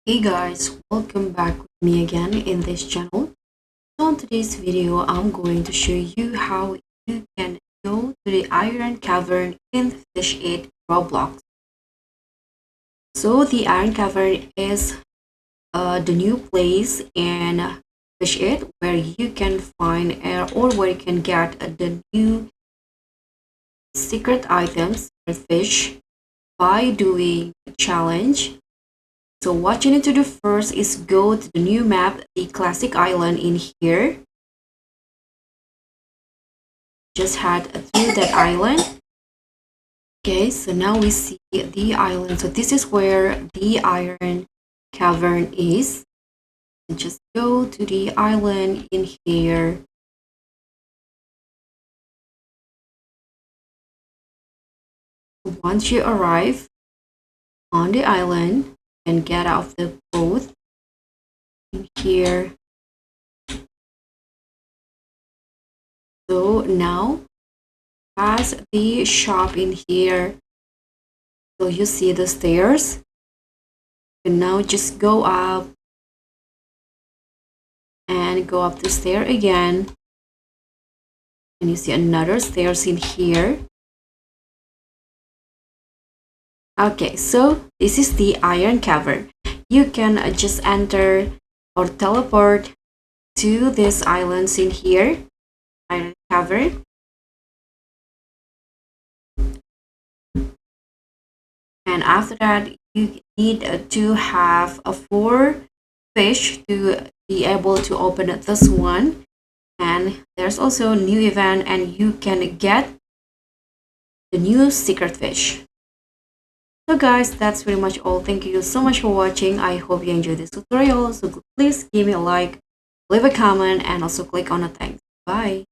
Hey guys, welcome back with me again in this channel. So in today's video, I'm going to show you how you can go to the Iron Cavern in Fish 8 Roblox. So the Iron Cavern is the new place in Fish 8 where you can find or where you can get the new secret items or fish by doing a challenge. So what you need to do first is go to the new map, the classic island in here. Just head through that island. Okay, so now we see the island. So this is where the Iron Cavern is. And just go to the island in here. Once you arrive on the island and get off the boat in here. So now past the shop in here. So you see the stairs. And now just go up and go up the stair again. And you see another stairs in here. Okay, so this is the Iron Cavern. You can just enter or teleport to these islands in here. Iron Cavern. And after that, you need to have a 4 fish to be able to open this one. And there's also a new event and you can get the new secret fish. So guys, that's pretty much all. Thank you so much for watching. I hope you enjoyed this tutorial. So please give me a like, leave a comment, and also click on the thanks. Bye.